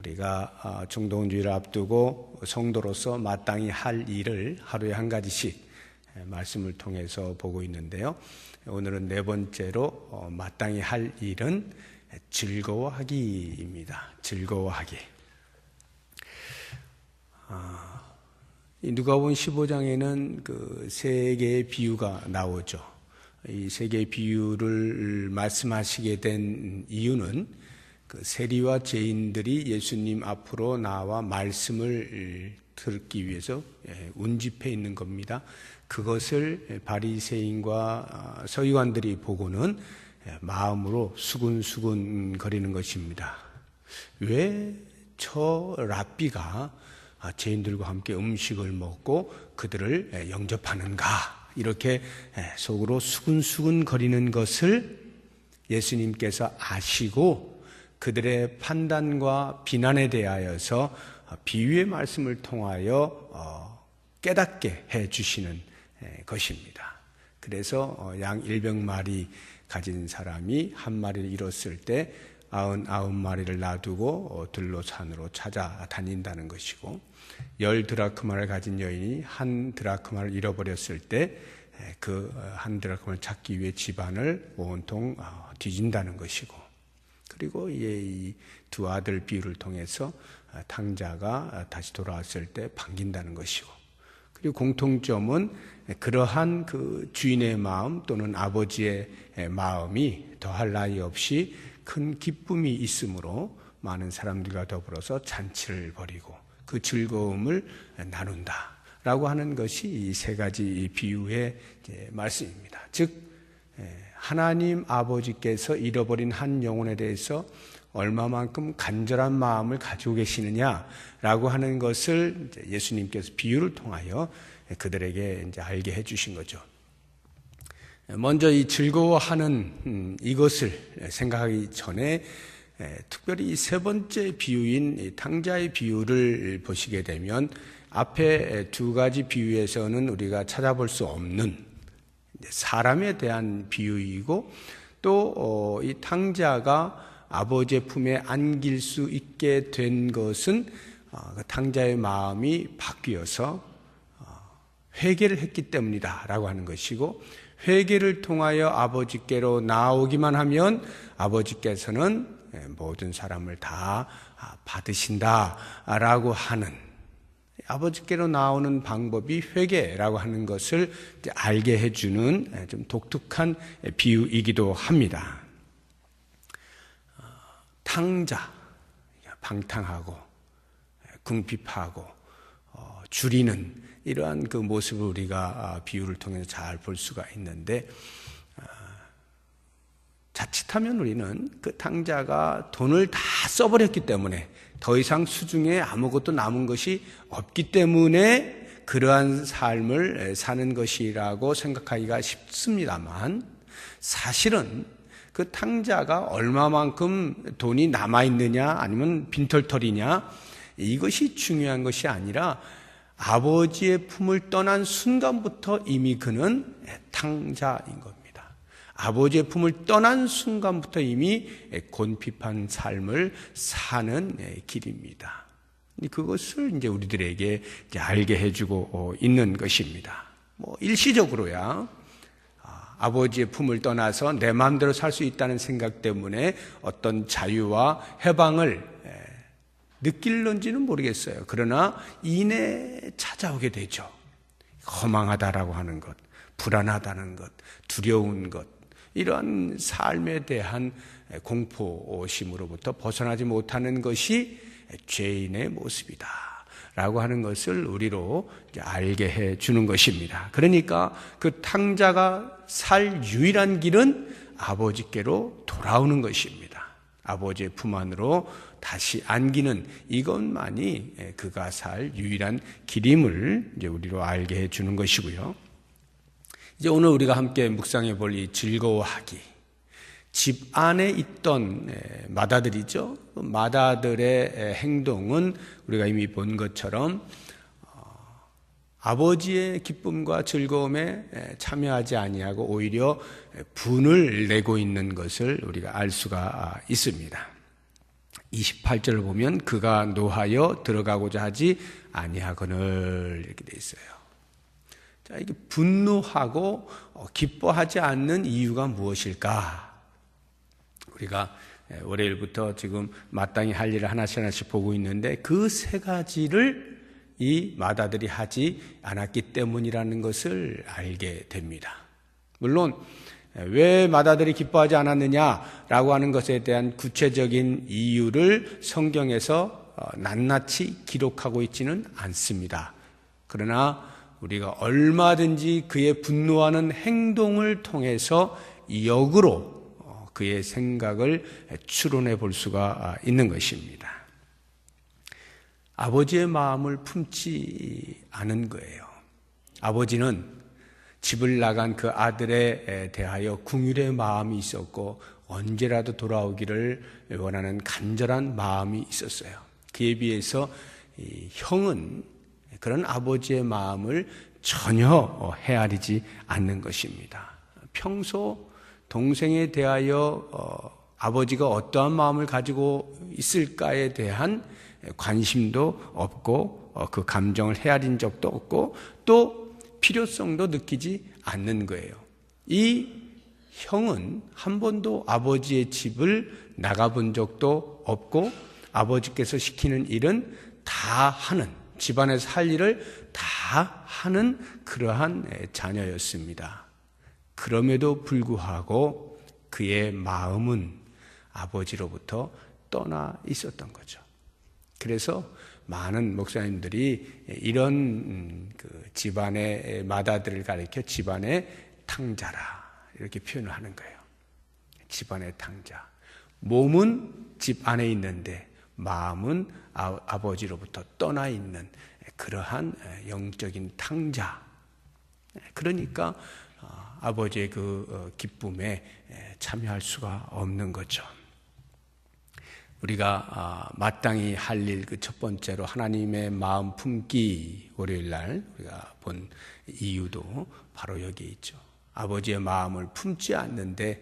우리가 중동주의를 앞두고 성도로서 마땅히 할 일을 하루에 한 가지씩 말씀을 통해서 보고 있는데요. 오늘은 네 번째로 마땅히 할 일은 즐거워하기입니다. 즐거워하기. 누가복음 15장에는 그 세 개의 비유가 나오죠. 이 세 개의 비유를 말씀하시게 된 이유는 그 세리와 죄인들이 예수님 앞으로 나와 말씀을 듣기 위해서 운집해 있는 겁니다. 그것을 바리새인과 서기관들이 보고는 마음으로 수군수군 거리는 것입니다. 왜 저 랍비가 죄인들과 함께 음식을 먹고 그들을 영접하는가, 이렇게 속으로 수군수군 거리는 것을 예수님께서 아시고 그들의 판단과 비난에 대하여서 비유의 말씀을 통하여 깨닫게 해주시는 것입니다. 그래서 양 100마리 가진 사람이 한 마리를 잃었을 때 99마리를 놔두고 들로 산으로 찾아다닌다는 것이고, 10드라크마를 가진 여인이 한 드라크마를 잃어버렸을 때 그 한 드라크마를 찾기 위해 집안을 온통 뒤진다는 것이고, 그리고 이 두 아들 비유를 통해서 탕자가 다시 돌아왔을 때 반긴다는 것이고, 그리고 공통점은 그러한 그 주인의 마음 또는 아버지의 마음이 더할 나위 없이 큰 기쁨이 있으므로 많은 사람들과 더불어서 잔치를 벌이고 그 즐거움을 나눈다라고 하는 것이 이 세 가지 비유의 말씀입니다. 즉 하나님 아버지께서 잃어버린 한 영혼에 대해서 얼마만큼 간절한 마음을 가지고 계시느냐라고 하는 것을 예수님께서 비유를 통하여 그들에게 이제 알게 해주신 거죠. 먼저 이 즐거워하는 이것을 생각하기 전에 특별히 이 세 번째 비유인 탕자의 비유를 보시게 되면 앞에 두 가지 비유에서는 우리가 찾아볼 수 없는 사람에 대한 비유이고, 또 이 탕자가 아버지의 품에 안길 수 있게 된 것은 그 탕자의 마음이 바뀌어서 회개를 했기 때문이다 라고 하는 것이고, 회개를 통하여 아버지께로 나오기만 하면 아버지께서는 모든 사람을 다 받으신다라고 하는, 아버지께로 나오는 방법이 회개라고 하는 것을 알게 해주는 좀 독특한 비유이기도 합니다. 탕자, 방탕하고 궁핍하고 줄이는 이러한 그 모습을 우리가 비유를 통해서 잘 볼 수가 있는데, 자칫하면 우리는 그 탕자가 돈을 다 써버렸기 때문에 더 이상 수중에 아무것도 남은 것이 없기 때문에 그러한 삶을 사는 것이라고 생각하기가 쉽습니다만, 사실은 그 탕자가 얼마만큼 돈이 남아있느냐 아니면 빈털털이냐, 이것이 중요한 것이 아니라 아버지의 품을 떠난 순간부터 이미 그는 탕자인 겁니다. 아버지의 품을 떠난 순간부터 이미 곤핍한 삶을 사는 길입니다. 그것을 이제 우리들에게 이제 알게 해주고 있는 것입니다. 일시적으로야 아버지의 품을 떠나서 내 마음대로 살 수 있다는 생각 때문에 어떤 자유와 해방을 느낄런지는 모르겠어요. 그러나 이내 찾아오게 되죠. 허망하다라고 하는 것, 불안하다는 것, 두려운 것, 이러한 삶에 대한 공포심으로부터 벗어나지 못하는 것이 죄인의 모습이다 라고 하는 것을 우리로 알게 해주는 것입니다. 그러니까 그 탕자가 살 유일한 길은 아버지께로 돌아오는 것입니다. 아버지의 품 안으로 다시 안기는 이것만이 그가 살 유일한 길임을 이제 우리로 알게 해주는 것이고요. 이제 오늘 우리가 함께 묵상해 볼 이 즐거워하기, 집 안에 있던 마다들이죠. 마다들의 행동은 우리가 이미 본 것처럼 아버지의 기쁨과 즐거움에 참여하지 아니하고 오히려 분을 내고 있는 것을 우리가 알 수가 있습니다. 28절을 보면 그가 노하여 들어가고자 하지 아니하거늘 이렇게 돼 있어요. 자, 이게 분노하고 기뻐하지 않는 이유가 무엇일까? 우리가 월요일부터 지금 마땅히 할 일을 하나씩 보고 있는데 그 세 가지를 이 마다들이 하지 않았기 때문이라는 것을 알게 됩니다. 물론 왜 마다들이 기뻐하지 않았느냐라고 하는 것에 대한 구체적인 이유를 성경에서 낱낱이 기록하고 있지는 않습니다. 그러나 우리가 얼마든지 그의 분노하는 행동을 통해서 역으로 그의 생각을 추론해 볼 수가 있는 것입니다. 아버지의 마음을 품지 않은 거예요. 아버지는 집을 나간 그 아들에 대하여 긍휼의 마음이 있었고 언제라도 돌아오기를 원하는 간절한 마음이 있었어요. 그에 비해서 이 형은 그런 아버지의 마음을 전혀 헤아리지 않는 것입니다. 평소 동생에 대하여 아버지가 어떠한 마음을 가지고 있을까에 대한 관심도 없고 그 감정을 헤아린 적도 없고 또 필요성도 느끼지 않는 거예요. 이 형은 한 번도 아버지의 집을 나가본 적도 없고 아버지께서 시키는 일은 다 하는, 집안에서 할 일을 다 하는 그러한 자녀였습니다. 그럼에도 불구하고 그의 마음은 아버지로부터 떠나 있었던 거죠. 그래서 많은 목사님들이 이런 그 집안의 마다들을 가리켜 집안의 탕자라 이렇게 표현을 하는 거예요. 집안의 탕자. 몸은 집 안에 있는데 마음은 아버지로부터 떠나 있는 그러한 영적인 탕자. 그러니까 아버지의 그 기쁨에 참여할 수가 없는 거죠. 우리가 마땅히 할 일 그 첫 번째로 하나님의 마음 품기 월요일 날 우리가 본 이유도 바로 여기에 있죠. 아버지의 마음을 품지 않는데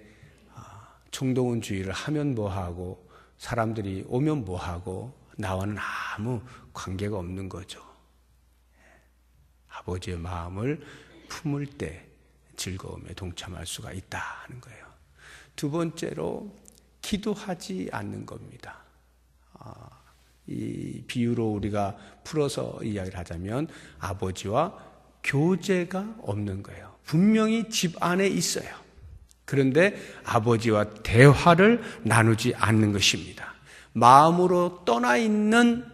총동원주의를 하면 뭐하고 사람들이 오면 뭐하고 나와는 아무 관계가 없는 거죠. 아버지의 마음을 품을 때 즐거움에 동참할 수가 있다 하는 거예요. 두 번째로 기도하지 않는 겁니다. 이 비유로 우리가 풀어서 이야기를 하자면 아버지와 교제가 없는 거예요. 분명히 집 안에 있어요. 그런데 아버지와 대화를 나누지 않는 것입니다. 마음으로 떠나 있는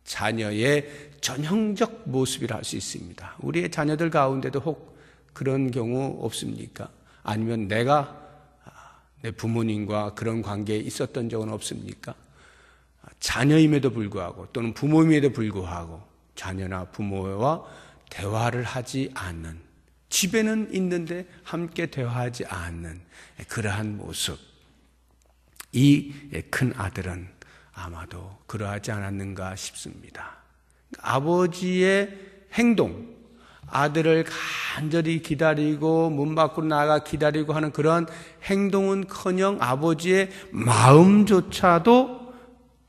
자녀의 전형적 모습이라 할 수 있습니다. 우리의 자녀들 가운데도 혹 그런 경우 없습니까? 아니면 내가 내 부모님과 그런 관계에 있었던 적은 없습니까? 자녀임에도 불구하고 또는 부모임에도 불구하고 자녀나 부모와 대화를 하지 않는, 집에는 있는데 함께 대화하지 않는 그러한 모습. 이 큰 아들은 아마도 그러하지 않았는가 싶습니다. 아버지의 행동, 아들을 간절히 기다리고 문 밖으로 나가 기다리고 하는 그런 행동은커녕 아버지의 마음조차도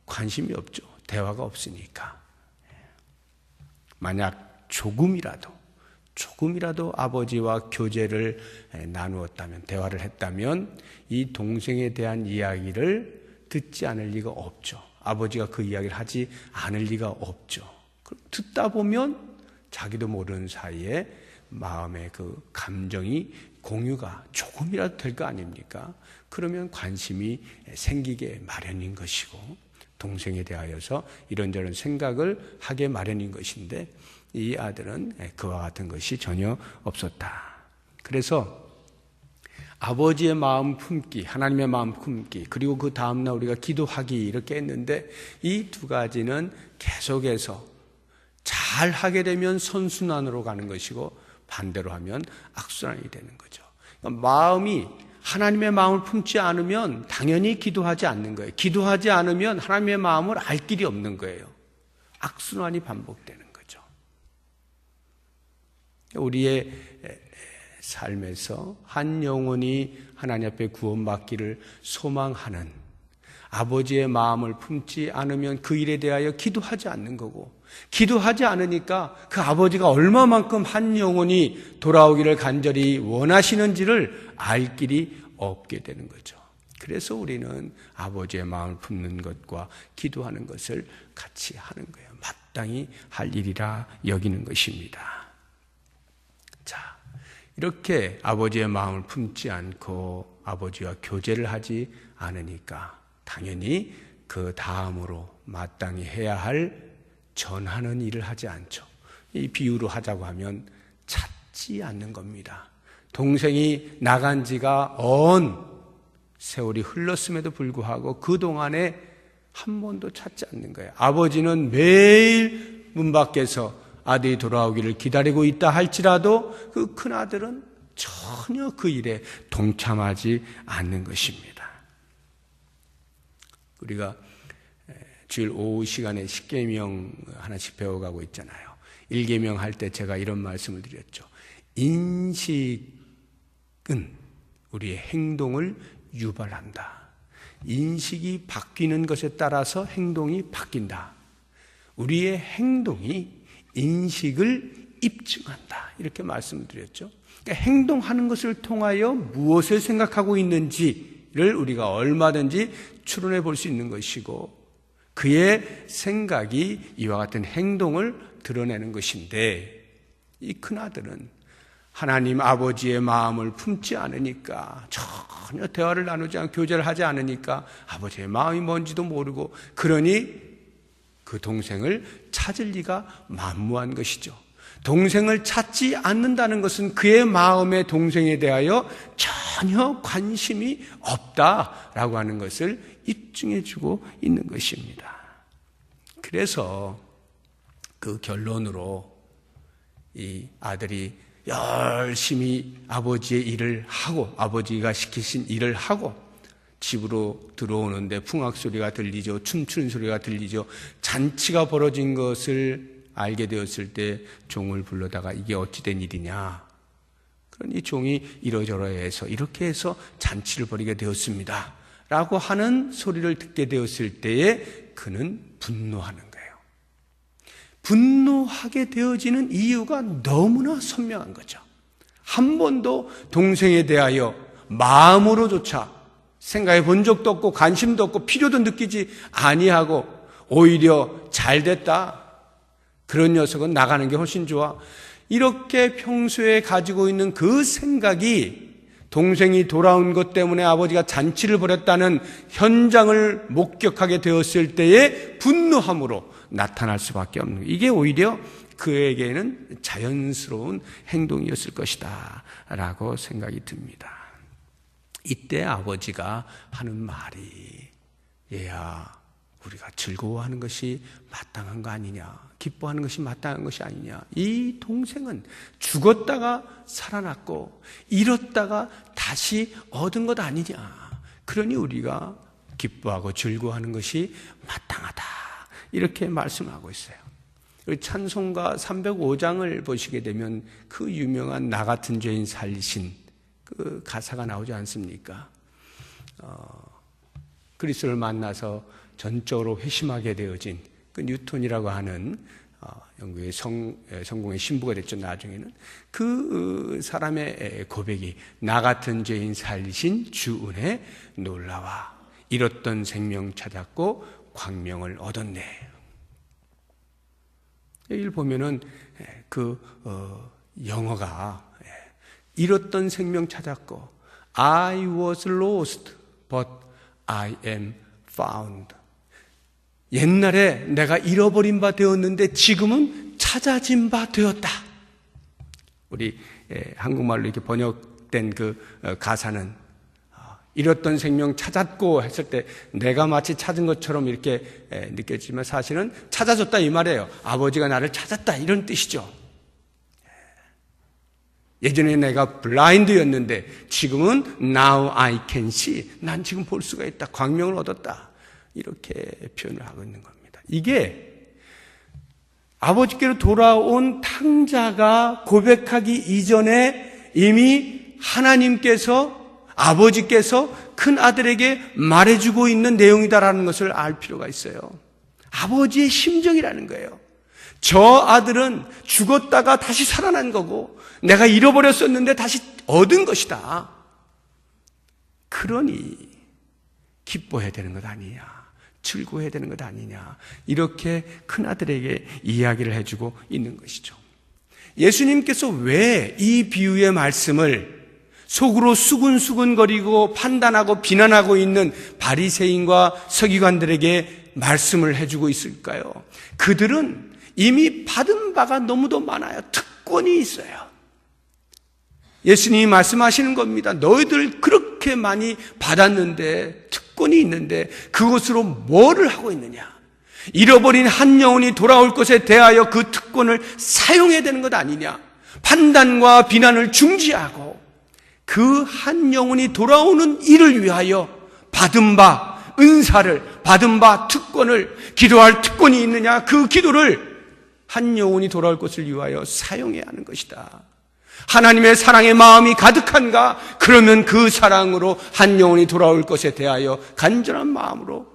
관심이 없죠. 대화가 없으니까. 만약 조금이라도 아버지와 교제를 나누었다면, 대화를 했다면 이 동생에 대한 이야기를 듣지 않을 리가 없죠. 아버지가 그 이야기를 하지 않을 리가 없죠. 듣다 보면 자기도 모르는 사이에 마음의 그 감정이 공유가 조금이라도 될 거 아닙니까? 그러면 관심이 생기게 마련인 것이고 동생에 대하여서 이런저런 생각을 하게 마련인 것인데 이 아들은 그와 같은 것이 전혀 없었다. 그래서 아버지의 마음 품기, 하나님의 마음 품기, 그리고 그 다음날 우리가 기도하기 이렇게 했는데 이 두 가지는 계속해서 잘 하게 되면 선순환으로 가는 것이고 반대로 하면 악순환이 되는 거죠. 그러니까 마음이 하나님의 마음을 품지 않으면 당연히 기도하지 않는 거예요. 기도하지 않으면 하나님의 마음을 알 길이 없는 거예요. 악순환이 반복되는 거죠. 우리의 삶에서 한 영혼이 하나님 앞에 구원받기를 소망하는, 아버지의 마음을 품지 않으면 그 일에 대하여 기도하지 않는 거고, 기도하지 않으니까 그 아버지가 얼마만큼 한 영혼이 돌아오기를 간절히 원하시는지를 알 길이 없게 되는 거죠. 그래서 우리는 아버지의 마음을 품는 것과 기도하는 것을 같이 하는 거예요. 마땅히 할 일이라 여기는 것입니다. 자, 이렇게 아버지의 마음을 품지 않고 아버지와 교제를 하지 않으니까 당연히 그 다음으로 마땅히 해야 할 전하는 일을 하지 않죠. 이 비유로 하자고 하면 찾지 않는 겁니다. 동생이 나간 지가 세월이 흘렀음에도 불구하고 그동안에 한 번도 찾지 않는 거예요. 아버지는 매일 문 밖에서 아들이 돌아오기를 기다리고 있다 할지라도 그 큰아들은 전혀 그 일에 동참하지 않는 것입니다. 우리가 주일 오후 시간에 십계명 하나씩 배워가고 있잖아요. 1계명 할 때 제가 이런 말씀을 드렸죠. 인식은 우리의 행동을 유발한다. 인식이 바뀌는 것에 따라서 행동이 바뀐다. 우리의 행동이 인식을 입증한다. 이렇게 말씀을 드렸죠. 그러니까 행동하는 것을 통하여 무엇을 생각하고 있는지를 우리가 얼마든지 추론해 볼 수 있는 것이고, 그의 생각이 이와 같은 행동을 드러내는 것인데, 이 큰아들은 하나님 아버지의 마음을 품지 않으니까, 전혀 대화를 나누지 않고 교제를 하지 않으니까 아버지의 마음이 뭔지도 모르고, 그러니 그 동생을 찾을 리가 만무한 것이죠. 동생을 찾지 않는다는 것은 그의 마음에 동생에 대하여 전혀 관심이 없다라고 하는 것을 입증해 주고 있는 것입니다. 그래서 그 결론으로 이 아들이 열심히 아버지의 일을 하고, 아버지가 시키신 일을 하고 집으로 들어오는데 풍악 소리가 들리죠. 춤추는 소리가 들리죠. 잔치가 벌어진 것을 알게 되었을 때 종을 불러다가 이게 어찌된 일이냐. 그러니 종이 이러저러해서 이렇게 해서 잔치를 벌이게 되었습니다 라고 하는 소리를 듣게 되었을 때에 그는 분노하는 거예요. 분노하게 되어지는 이유가 너무나 선명한 거죠. 한 번도 동생에 대하여 마음으로조차 생각해 본 적도 없고 관심도 없고 필요도 느끼지 아니하고, 오히려 잘됐다, 그런 녀석은 나가는 게 훨씬 좋아, 이렇게 평소에 가지고 있는 그 생각이 동생이 돌아온 것 때문에 아버지가 잔치를 벌였다는 현장을 목격하게 되었을 때의 분노함으로 나타날 수밖에 없는 거예요. 이게 오히려 그에게는 자연스러운 행동이었을 것이다 라고 생각이 듭니다. 이때 아버지가 하는 말이, 얘야, 우리가 즐거워하는 것이 마땅한 거 아니냐, 기뻐하는 것이 마땅한 것이 아니냐. 이 동생은 죽었다가 살아났고 잃었다가 다시 얻은 것 아니냐. 그러니 우리가 기뻐하고 즐거워하는 것이 마땅하다, 이렇게 말씀하고 있어요. 찬송가 305장을 보시게 되면 그 유명한 나 같은 죄인 살리신 그 가사가 나오지 않습니까? 그리스도를 만나서 전적으로 회심하게 되어진 그 뉴턴이라고 하는 영국의 성공의 신부가 됐죠. 나중에는 그 사람의 고백이, 나 같은 죄인 살리신 주 은혜 놀라와 잃었던 생명 찾았고 광명을 얻었네. 여기를 보면은 그 영어가 잃었던 생명 찾았고, I was lost but I am found. 옛날에 내가 잃어버린 바 되었는데 지금은 찾아진 바 되었다. 우리 한국말로 이렇게 번역된 그 가사는 잃었던 생명 찾았고 했을 때 내가 마치 찾은 것처럼 이렇게 느껴지지만 사실은 찾아줬다 이 말이에요. 아버지가 나를 찾았다, 이런 뜻이죠. 예전에 내가 블라인드였는데 지금은 now I can see. 난 지금 볼 수가 있다. 광명을 얻었다. 이렇게 표현을 하고 있는 겁니다. 이게 아버지께로 돌아온 탕자가 고백하기 이전에 이미 하나님께서, 아버지께서 큰 아들에게 말해주고 있는 내용이다라는 것을 알 필요가 있어요. 아버지의 심정이라는 거예요. 저 아들은 죽었다가 다시 살아난 거고 내가 잃어버렸었는데 다시 얻은 것이다. 그러니 기뻐해야 되는 것 아니냐, 즐거워해야 되는 것 아니냐, 이렇게 큰아들에게 이야기를 해주고 있는 것이죠. 예수님께서 왜 이 비유의 말씀을 속으로 수근수근거리고 판단하고 비난하고 있는 바리새인과 서기관들에게 말씀을 해주고 있을까요? 그들은 이미 받은 바가 너무도 많아요. 특권이 있어요. 예수님이 말씀하시는 겁니다. 너희들 그렇게 많이 받았는데, 특권이 있는데 그것으로 뭐를 하고 있느냐? 잃어버린 한 영혼이 돌아올 것에 대하여 그 특권을 사용해야 되는 것 아니냐? 판단과 비난을 중지하고 그 한 영혼이 돌아오는 일을 위하여 받은 바, 은사를 받은 바, 특권을, 기도할 특권이 있느냐? 그 기도를 한 영혼이 돌아올 것을 위하여 사용해야 하는 것이다. 하나님의 사랑의 마음이 가득한가? 그러면 그 사랑으로 한 영혼이 돌아올 것에 대하여 간절한 마음으로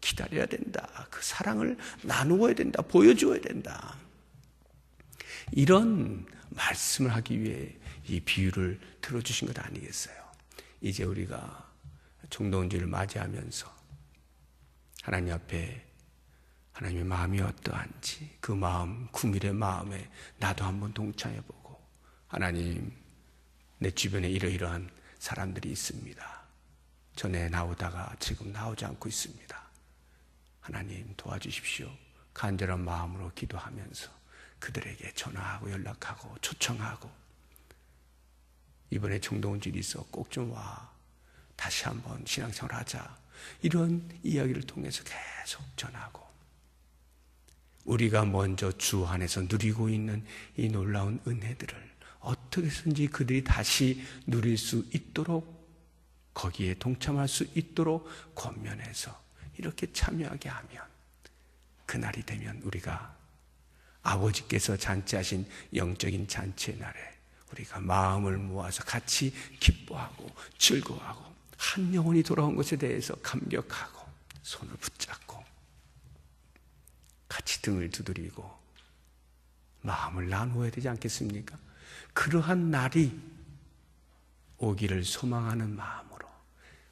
기다려야 된다. 그 사랑을 나누어야 된다. 보여주어야 된다. 이런 말씀을 하기 위해 이 비유를 들어주신 것 아니겠어요? 이제 우리가 총동주를 맞이하면서 하나님 앞에 하나님의 마음이 어떠한지 그 마음, 구밀의 마음에 나도 한번 동참해보고, 하나님, 내 주변에 이러이러한 사람들이 있습니다. 전에 나오다가 지금 나오지 않고 있습니다. 하나님 도와주십시오. 간절한 마음으로 기도하면서 그들에게 전화하고 연락하고 초청하고, 이번에 총동원질이 있어 꼭 좀 와, 다시 한번 신앙생활 하자, 이런 이야기를 통해서 계속 전하고, 우리가 먼저 주 안에서 누리고 있는 이 놀라운 은혜들을 어떻게 해서든지 그들이 다시 누릴 수 있도록, 거기에 동참할 수 있도록 권면해서 이렇게 참여하게 하면, 그날이 되면 우리가 아버지께서 잔치하신 영적인 잔치의 날에 우리가 마음을 모아서 같이 기뻐하고 즐거워하고 한 영혼이 돌아온 것에 대해서 감격하고 손을 붙잡고 같이 등을 두드리고 마음을 나누어야 되지 않겠습니까? 그러한 날이 오기를 소망하는 마음으로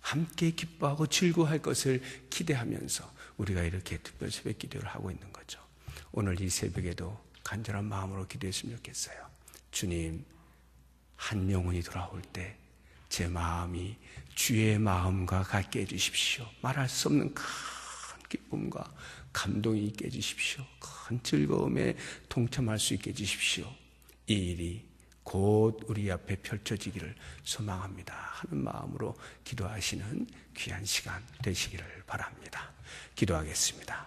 함께 기뻐하고 즐거워할 것을 기대하면서 우리가 이렇게 특별 새벽 기도를 하고 있는 거죠. 오늘 이 새벽에도 간절한 마음으로 기도했으면 좋겠어요. 주님, 한 영혼이 돌아올 때 제 마음이 주의 마음과 같게 해주십시오. 말할 수 없는 큰 기쁨과 감동이 있게 해주십시오. 큰 즐거움에 동참할 수 있게 해주십시오. 이 일이 곧 우리 앞에 펼쳐지기를 소망합니다 하는 마음으로 기도하시는 귀한 시간 되시기를 바랍니다. 기도하겠습니다.